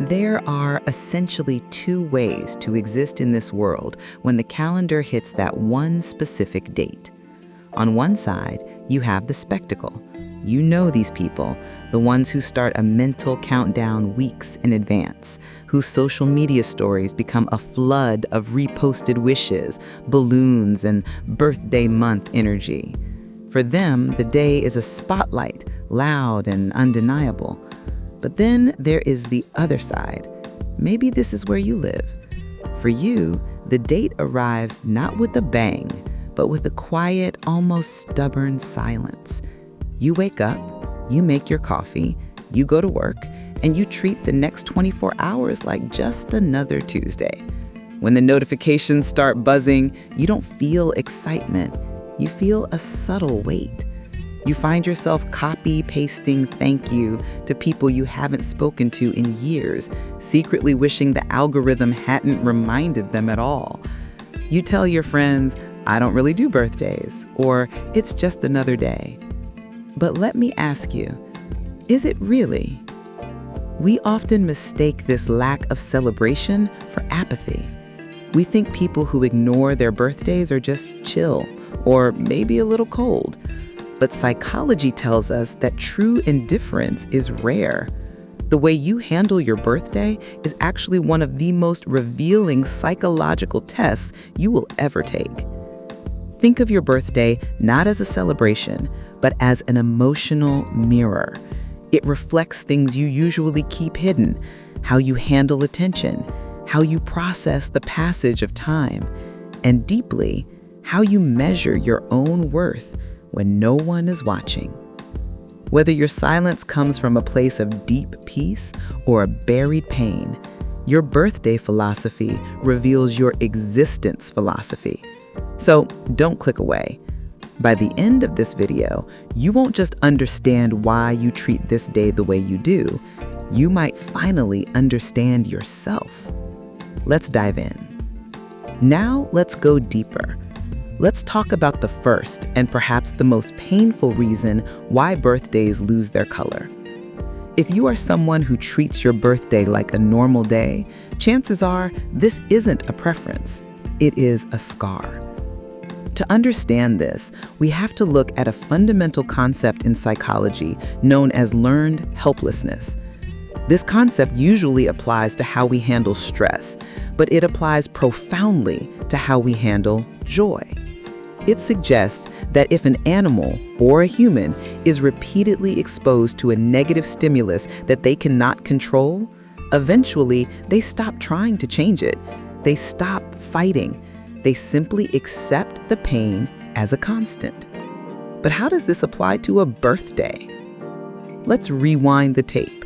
There are essentially two ways to exist in this world when the calendar hits that one specific date. On one side, you have the spectacle. You know these people, the ones who start a mental countdown weeks in advance, whose social media stories become a flood of reposted wishes, balloons, and birthday month energy. For them, the day is a spotlight, loud and undeniable. But then there is the other side. Maybe this is where you live. For you, the date arrives not with a bang, but with a quiet, almost stubborn silence. You wake up, you make your coffee, you go to work, and you treat the next 24 hours like just another Tuesday. When the notifications start buzzing, you don't feel excitement. You feel a subtle weight. You find yourself copy-pasting thank you to people you haven't spoken to in years, secretly wishing the algorithm hadn't reminded them at all. You tell your friends, "I don't really do birthdays," or "It's just another day." But let me ask you, is it really? We often mistake this lack of celebration for apathy. We think people who ignore their birthdays are just chill, or maybe a little cold. But psychology tells us that true indifference is rare. The way you handle your birthday is actually one of the most revealing psychological tests you will ever take. Think of your birthday not as a celebration, but as an emotional mirror. It reflects things you usually keep hidden, how you handle attention, how you process the passage of time, and deeply, how you measure your own worth when no one is watching. Whether your silence comes from a place of deep peace or a buried pain, your birthday philosophy reveals your existence philosophy. So don't click away. By the end of this video, you won't just understand why you treat this day the way you do, you might finally understand yourself. Let's dive in. Now let's go deeper. Let's talk about the first and perhaps the most painful reason why birthdays lose their color. If you are someone who treats your birthday like a normal day, chances are this isn't a preference. It is a scar. To understand this, we have to look at a fundamental concept in psychology known as learned helplessness. This concept usually applies to how we handle stress, but it applies profoundly to how we handle joy. It suggests that if an animal or a human is repeatedly exposed to a negative stimulus that they cannot control, eventually they stop trying to change it. They stop fighting. They simply accept the pain as a constant. But how does this apply to a birthday? Let's rewind the tape.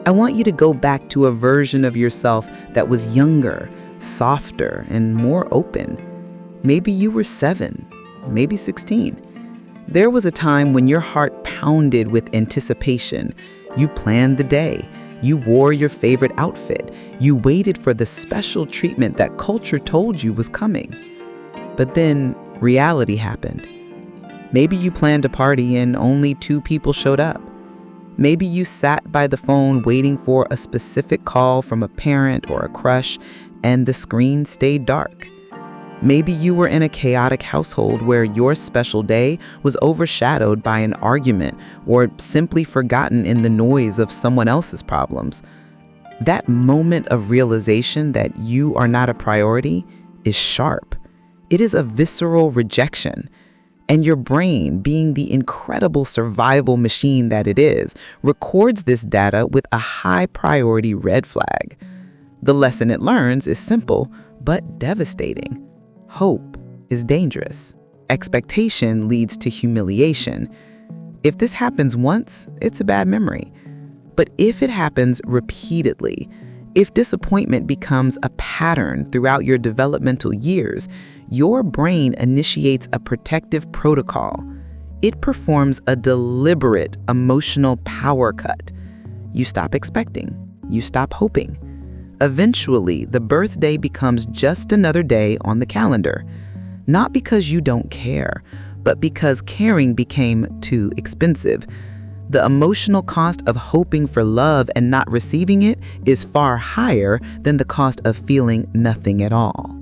I want you to go back to a version of yourself that was younger, softer, and more open. Maybe you were 7, maybe 16. There was a time when your heart pounded with anticipation. You planned the day. You wore your favorite outfit. You waited for the special treatment that culture told you was coming. But then reality happened. Maybe you planned a party and only 2 people showed up. Maybe you sat by the phone waiting for a specific call from a parent or a crush, and the screen stayed dark. Maybe you were in a chaotic household where your special day was overshadowed by an argument or simply forgotten in the noise of someone else's problems. That moment of realization that you are not a priority is sharp. It is a visceral rejection. And your brain, being the incredible survival machine that it is, records this data with a high priority red flag. The lesson it learns is simple but devastating. Hope is dangerous. Expectation leads to humiliation. If this happens once, it's a bad memory. But if it happens repeatedly, if disappointment becomes a pattern throughout your developmental years, your brain initiates a protective protocol. It performs a deliberate emotional power cut. You stop expecting. You stop hoping. Eventually, the birthday becomes just another day on the calendar. Not because you don't care, but because caring became too expensive. The emotional cost of hoping for love and not receiving it is far higher than the cost of feeling nothing at all.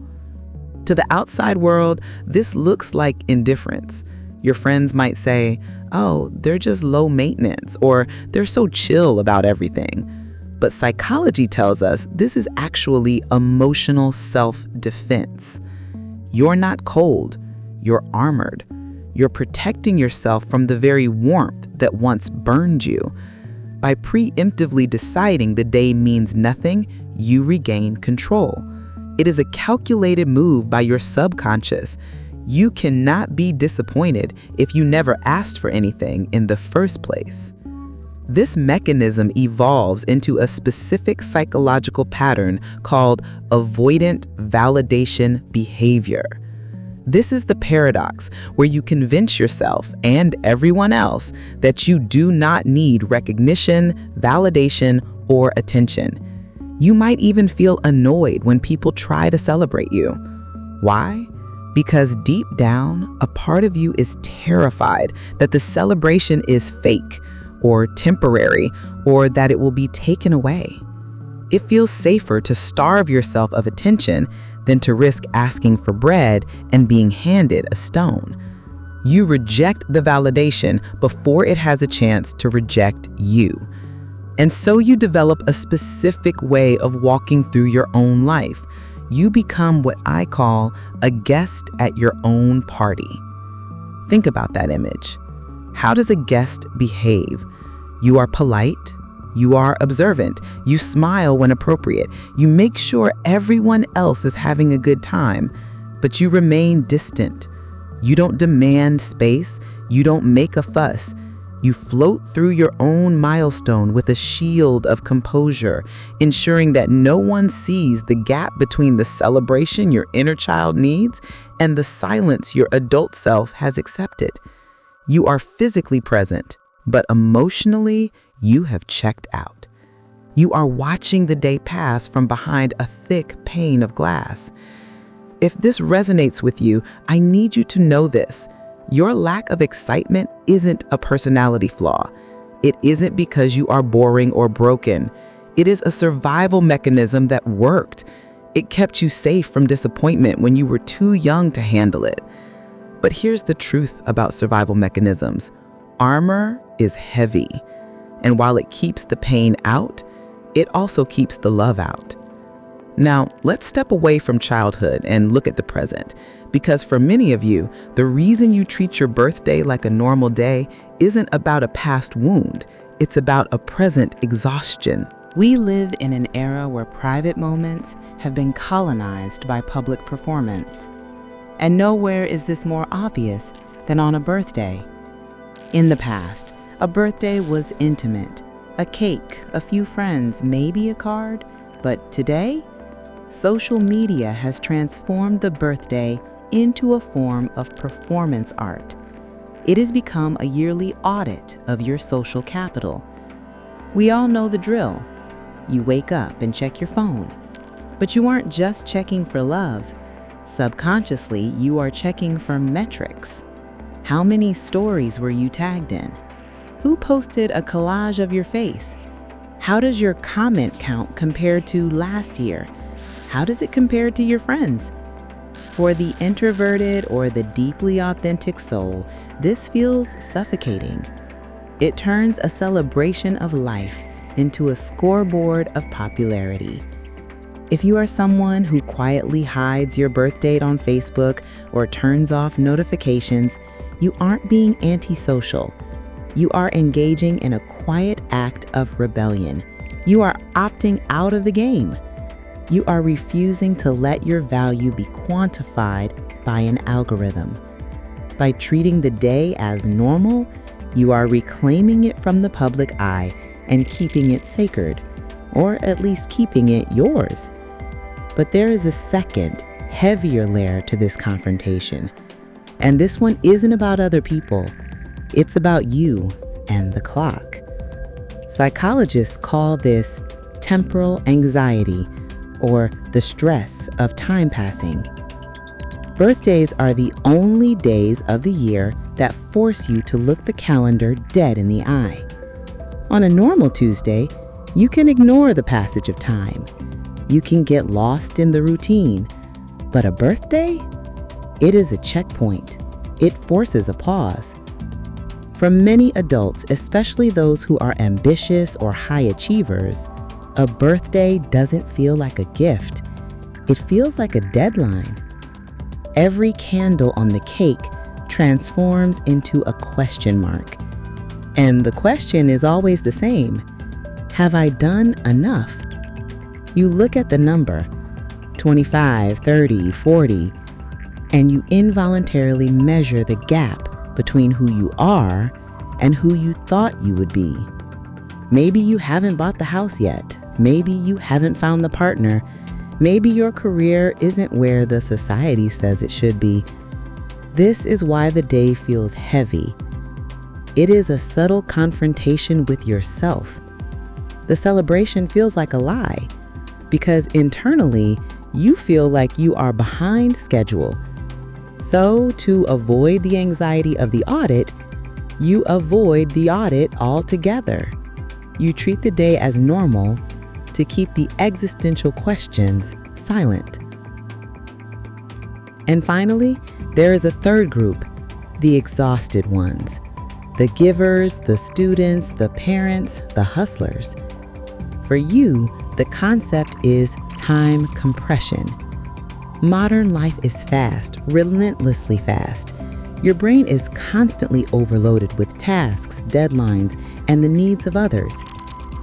To the outside world, this looks like indifference. Your friends might say, "Oh, they're just low maintenance," or "they're so chill about everything." But psychology tells us this is actually emotional self-defense. You're not cold, you're armored. You're protecting yourself from the very warmth that once burned you. By preemptively deciding the day means nothing, you regain control. It is a calculated move by your subconscious. You cannot be disappointed if you never asked for anything in the first place. This mechanism evolves into a specific psychological pattern called avoidant validation behavior. This is the paradox where you convince yourself and everyone else that you do not need recognition, validation, or attention. You might even feel annoyed when people try to celebrate you. Why? Because deep down, a part of you is terrified that the celebration is fake or temporary, or that it will be taken away. It feels safer to starve yourself of attention than to risk asking for bread and being handed a stone. You reject the validation before it has a chance to reject you. And so you develop a specific way of walking through your own life. You become what I call a guest at your own party. Think about that image. How does a guest behave? You are polite. You are observant. You smile when appropriate. You make sure everyone else is having a good time, but you remain distant. You don't demand space. You don't make a fuss. You float through your own milestone with a shield of composure, ensuring that no one sees the gap between the celebration your inner child needs and the silence your adult self has accepted. You are physically present, but emotionally, you have checked out. You are watching the day pass from behind a thick pane of glass. If this resonates with you, I need you to know this. Your lack of excitement isn't a personality flaw. It isn't because you are boring or broken. It is a survival mechanism that worked. It kept you safe from disappointment when you were too young to handle it. But here's the truth about survival mechanisms. Armor is heavy. And while it keeps the pain out, it also keeps the love out. Now, let's step away from childhood and look at the present. Because for many of you, the reason you treat your birthday like a normal day isn't about a past wound. It's about a present exhaustion. We live in an era where private moments have been colonized by public performance. And nowhere is this more obvious than on a birthday. In the past, a birthday was intimate. A cake, a few friends, maybe a card. But today, social media has transformed the birthday into a form of performance art. It has become a yearly audit of your social capital. We all know the drill. You wake up and check your phone. But you aren't just checking for love. Subconsciously, you are checking for metrics. How many stories were you tagged in? Who posted a collage of your face? How does your comment count compare to last year? How does it compare to your friends? For the introverted or the deeply authentic soul, this feels suffocating. It turns a celebration of life into a scoreboard of popularity. If you are someone who quietly hides your birth date on Facebook or turns off notifications, you aren't being antisocial. You are engaging in a quiet act of rebellion. You are opting out of the game. You are refusing to let your value be quantified by an algorithm. By treating the day as normal, you are reclaiming it from the public eye and keeping it sacred, or at least keeping it yours. But there is a second, heavier layer to this confrontation. And this one isn't about other people. It's about you and the clock. Psychologists call this temporal anxiety, or the stress of time passing. Birthdays are the only days of the year that force you to look the calendar dead in the eye. On a normal Tuesday, you can ignore the passage of time. You can get lost in the routine. But a birthday? It is a checkpoint. It forces a pause. For many adults, especially those who are ambitious or high achievers, a birthday doesn't feel like a gift. It feels like a deadline. Every candle on the cake transforms into a question mark. And the question is always the same. Have I done enough? You look at the number, 25, 30, 40, and you involuntarily measure the gap between who you are and who you thought you would be. Maybe you haven't bought the house yet. Maybe you haven't found the partner. Maybe your career isn't where the society says it should be. This is why the day feels heavy. It is a subtle confrontation with yourself. The celebration feels like a lie because internally you feel like you are behind schedule. So, to avoid the anxiety of the audit, you avoid the audit altogether. You treat the day as normal to keep the existential questions silent. And finally, there is a third group, the exhausted ones. The givers, the students, the parents, the hustlers. For you, the concept is time compression. Modern life is fast, relentlessly fast. Your brain is constantly overloaded with tasks, deadlines, and the needs of others.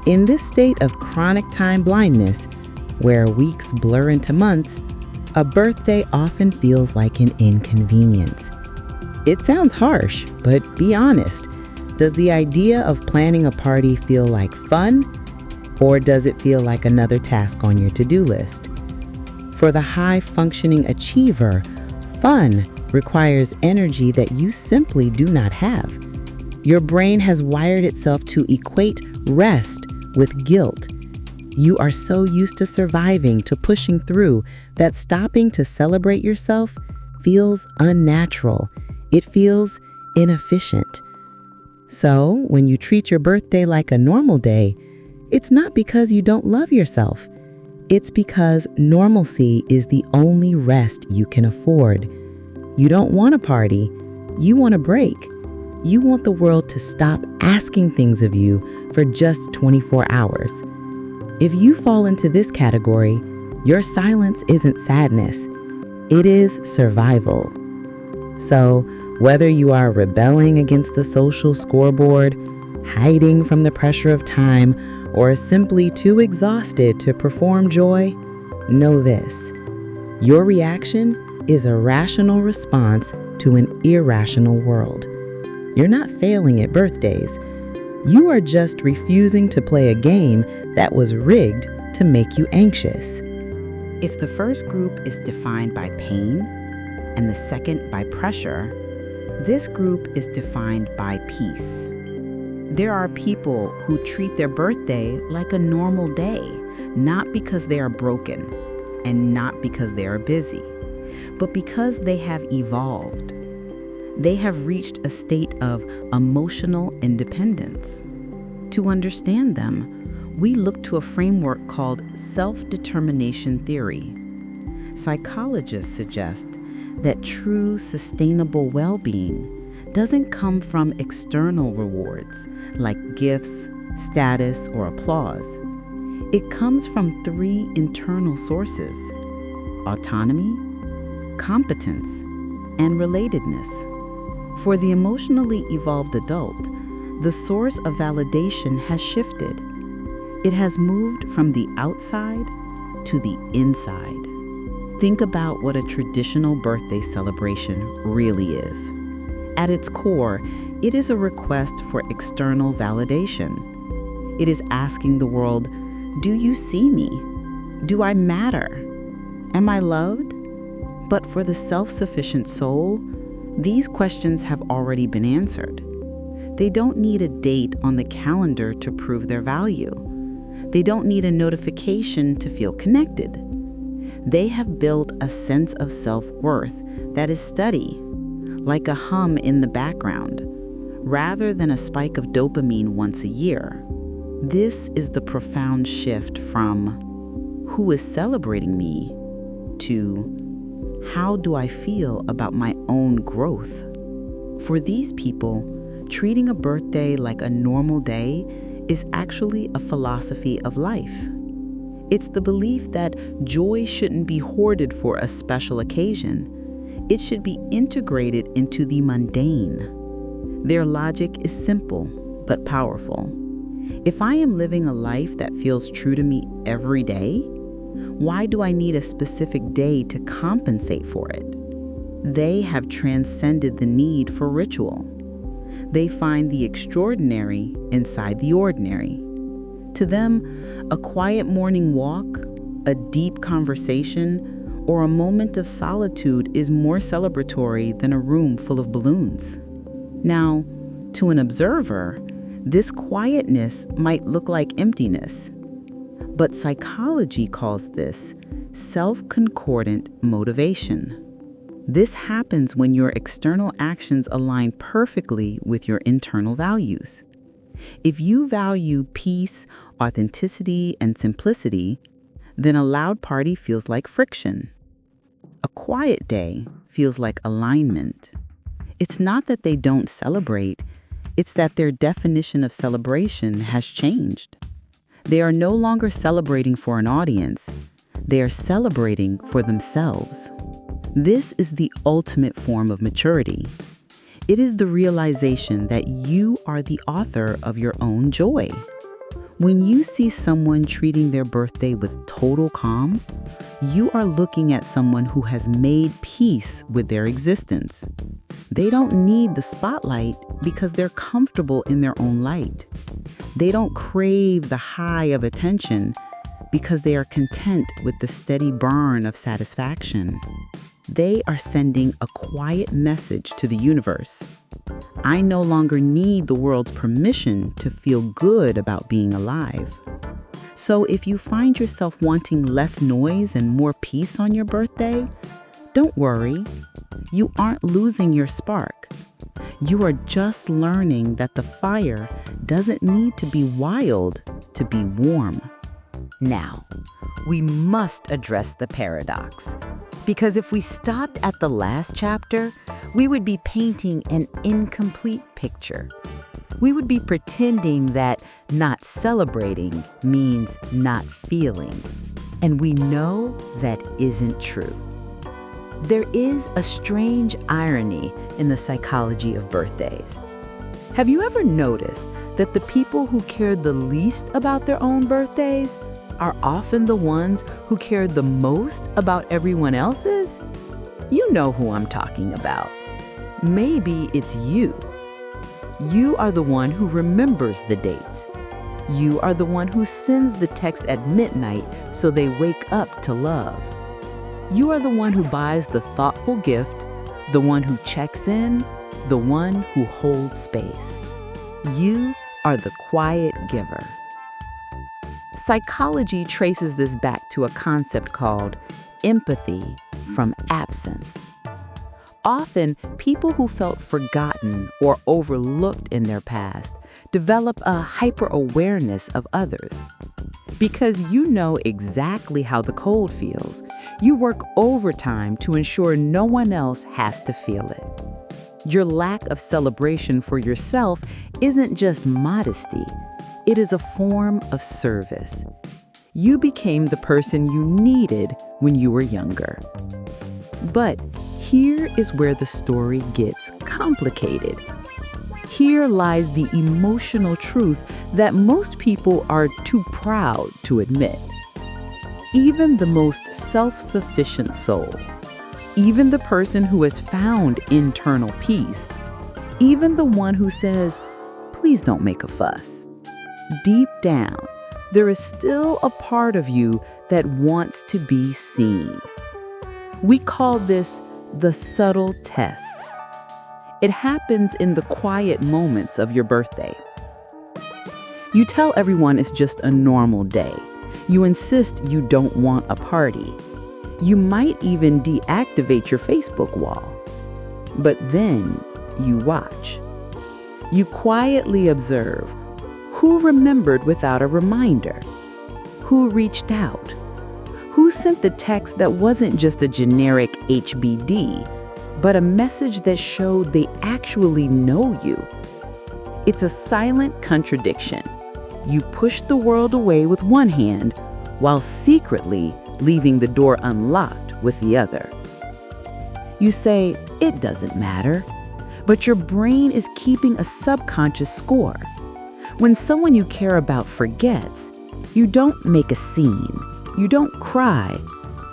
In this state of chronic time blindness, where weeks blur into months, a birthday often feels like an inconvenience. It sounds harsh, but be honest. Does the idea of planning a party feel like fun, or does it feel like another task on your to-do list? For the high-functioning achiever, fun requires energy that you simply do not have. Your brain has wired itself to equate rest with guilt. You are so used to surviving, to pushing through, that stopping to celebrate yourself feels unnatural. It feels inefficient. So, when you treat your birthday like a normal day, it's not because you don't love yourself. It's because normalcy is the only rest you can afford. You don't want a party. You want a break. You want the world to stop asking things of you for just 24 hours. If you fall into this category, your silence isn't sadness. It is survival. So, whether you are rebelling against the social scoreboard, hiding from the pressure of time, or simply too exhausted to perform joy, know this. Your reaction is a rational response to an irrational world. You're not failing at birthdays. You are just refusing to play a game that was rigged to make you anxious. If the first group is defined by pain and the second by pressure, this group is defined by peace. There are people who treat their birthday like a normal day, not because they are broken and not because they are busy, but because they have evolved. They have reached a state of emotional independence. To understand them, we look to a framework called self-determination theory. Psychologists suggest that true sustainable well-being doesn't come from external rewards like gifts, status, or applause. It comes from three internal sources: autonomy, competence, and relatedness. For the emotionally evolved adult, the source of validation has shifted. It has moved from the outside to the inside. Think about what a traditional birthday celebration really is. At its core, it is a request for external validation. It is asking the world, do you see me? Do I matter? Am I loved? But for the self-sufficient soul, these questions have already been answered. They don't need a date on the calendar to prove their value. They don't need a notification to feel connected. They have built a sense of self-worth that is steady, like a hum in the background, rather than a spike of dopamine once a year. This is the profound shift from who is celebrating me to how do I feel about my own growth. For these people, treating a birthday like a normal day is actually a philosophy of life. It's the belief that joy shouldn't be hoarded for a special occasion. It should be integrated into the mundane. Their logic is simple but powerful. If I am living a life that feels true to me every day, why do I need a specific day to compensate for it? They have transcended the need for ritual. They find the extraordinary inside the ordinary. To them, a quiet morning walk, a deep conversation, or a moment of solitude is more celebratory than a room full of balloons. Now, to an observer, this quietness might look like emptiness, but psychology calls this self-concordant motivation. This happens when your external actions align perfectly with your internal values. If you value peace, authenticity, and simplicity, then a loud party feels like friction. A quiet day feels like alignment. It's not that they don't celebrate, it's that their definition of celebration has changed. They are no longer celebrating for an audience, they are celebrating for themselves. This is the ultimate form of maturity. It is the realization that you are the author of your own joy. When you see someone treating their birthday with total calm, you are looking at someone who has made peace with their existence. They don't need the spotlight because they're comfortable in their own light. They don't crave the high of attention because they are content with the steady burn of satisfaction. They are sending a quiet message to the universe. I no longer need the world's permission to feel good about being alive. So if you find yourself wanting less noise and more peace on your birthday, don't worry. You aren't losing your spark. You are just learning that the fire doesn't need to be wild to be warm. Now, we must address the paradox. Because if we stopped at the last chapter, we would be painting an incomplete picture. We would be pretending that not celebrating means not feeling. And we know that isn't true. There is a strange irony in the psychology of birthdays. Have you ever noticed that the people who cared the least about their own birthdays are often the ones who cared the most about everyone else's? You know who I'm talking about. Maybe it's you. You are the one who remembers the dates. You are the one who sends the text at midnight so they wake up to love. You are the one who buys the thoughtful gift, the one who checks in, the one who holds space. You are the quiet giver. Psychology traces this back to a concept called empathy from absence. Often, people who felt forgotten or overlooked in their past develop a hyper-awareness of others. Because you know exactly how the cold feels, you work overtime to ensure no one else has to feel it. Your lack of celebration for yourself isn't just modesty, it is a form of service. You became the person you needed when you were younger. But here is where the story gets complicated. Here lies the emotional truth that most people are too proud to admit. Even the most self-sufficient soul, even the person who has found internal peace, even the one who says, "Please don't make a fuss." Deep down, there is still a part of you that wants to be seen. We call this the subtle test. It happens in the quiet moments of your birthday. You tell everyone it's just a normal day. You insist you don't want a party. You might even deactivate your Facebook wall. But then you watch. You quietly observe Who remembered without a reminder? Who reached out? Who sent the text that wasn't just a generic HBD, but a message that showed they actually know you? It's a silent contradiction. You push the world away with one hand while secretly leaving the door unlocked with the other. You say, it doesn't matter, but your brain is keeping a subconscious score. When someone you care about forgets, you don't make a scene, you don't cry,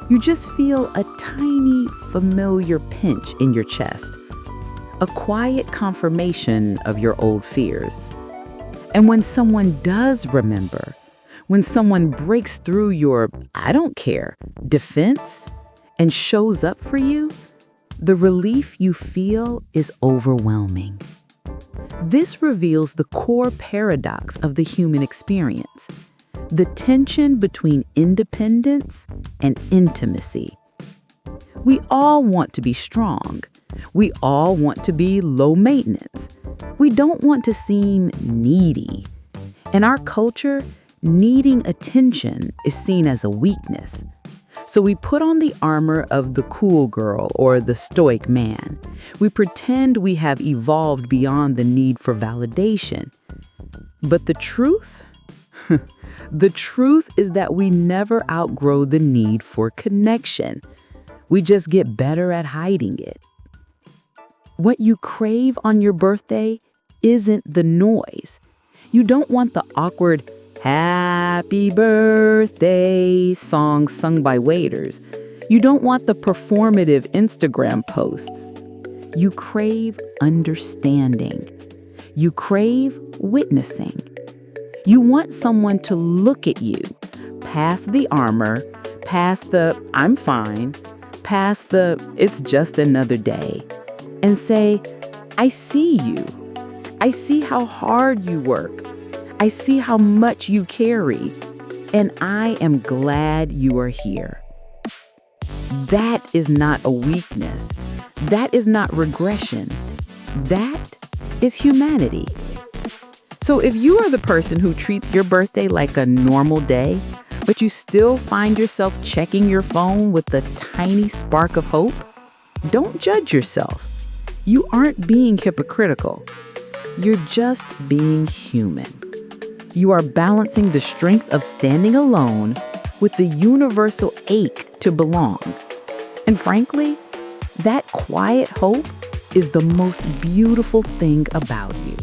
you just feel a tiny, familiar pinch in your chest, a quiet confirmation of your old fears. And when someone does remember, when someone breaks through your "I don't care" defense and shows up for you, the relief you feel is overwhelming. This reveals the core paradox of the human experience, the tension between independence and intimacy. We all want to be strong. We all want to be low maintenance. We don't want to seem needy. In our culture, needing attention is seen as a weakness. So we put on the armor of the cool girl or the stoic man. We pretend we have evolved beyond the need for validation. But the truth? The truth is that we never outgrow the need for connection. We just get better at hiding it. What you crave on your birthday isn't the noise. You don't want the awkward "Happy Birthday" song sung by waiters. You don't want the performative Instagram posts. You crave understanding. You crave witnessing. You want someone to look at you, past the armor, past the "I'm fine," past the "it's just another day," and say, "I see you. I see how hard you work. I see how much you carry, and I am glad you are here." That is not a weakness. That is not regression. That is humanity. So if you are the person who treats your birthday like a normal day, but you still find yourself checking your phone with a tiny spark of hope, don't judge yourself. You aren't being hypocritical. You're just being human. You are balancing the strength of standing alone with the universal ache to belong. And frankly, that quiet hope is the most beautiful thing about you.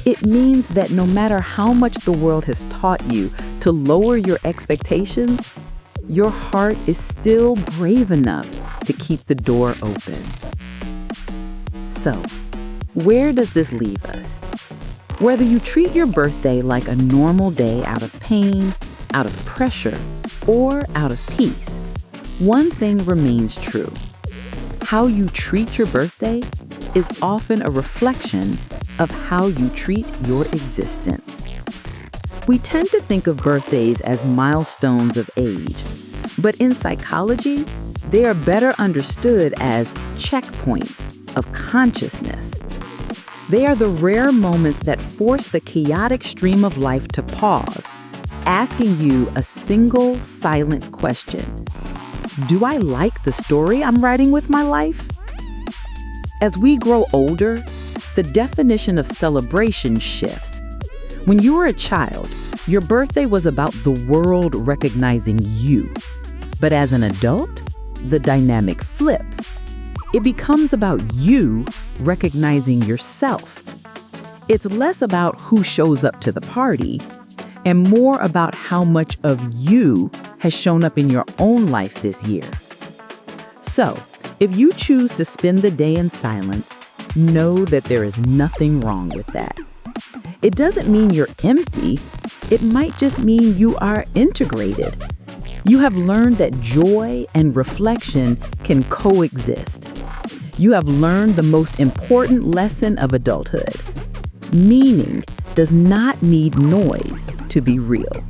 It means that no matter how much the world has taught you to lower your expectations, your heart is still brave enough to keep the door open. So, where does this leave us? Whether you treat your birthday like a normal day out of pain, out of pressure, or out of peace, one thing remains true. How you treat your birthday is often a reflection of how you treat your existence. We tend to think of birthdays as milestones of age, but in psychology, they are better understood as checkpoints of consciousness. They are the rare moments that force the chaotic stream of life to pause, asking you a single silent question. Do I like the story I'm writing with my life? As we grow older, the definition of celebration shifts. When you were a child, your birthday was about the world recognizing you. But as an adult, the dynamic flips. It becomes about you recognizing yourself. It's less about who shows up to the party and more about how much of you has shown up in your own life this year. So, if you choose to spend the day in silence, know that there is nothing wrong with that. It doesn't mean you're empty. It might just mean you are integrated. You have learned that joy and reflection can coexist. You have learned the most important lesson of adulthood. Meaning does not need noise to be real.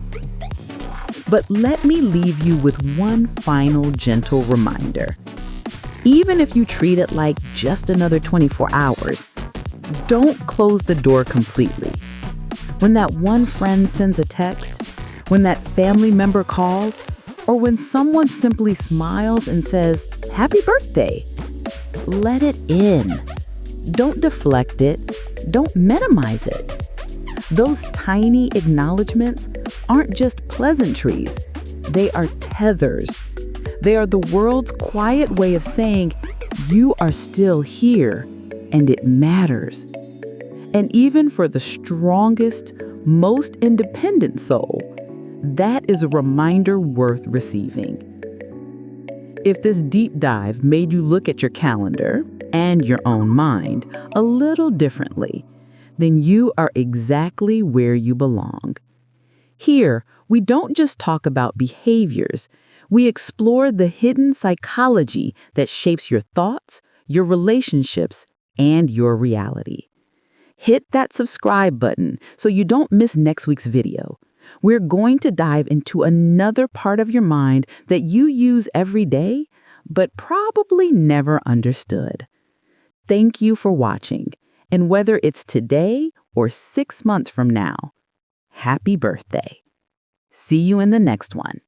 But let me leave you with one final gentle reminder. Even if you treat it like just another 24 hours, don't close the door completely. When that one friend sends a text, when that family member calls, or when someone simply smiles and says, "Happy birthday." Let it in. Don't deflect it. Don't minimize it. Those tiny acknowledgments aren't just pleasantries. They are tethers. They are the world's quiet way of saying, you are still here, and it matters. And even for the strongest, most independent soul, that is a reminder worth receiving. If this deep dive made you look at your calendar and your own mind a little differently, then you are exactly where you belong. Here, we don't just talk about behaviors. We explore the hidden psychology that shapes your thoughts, your relationships, and your reality. Hit that subscribe button so you don't miss next week's video. We're going to dive into another part of your mind that you use every day, but probably never understood. Thank you for watching, and whether it's today or 6 months from now, happy birthday. See you in the next one.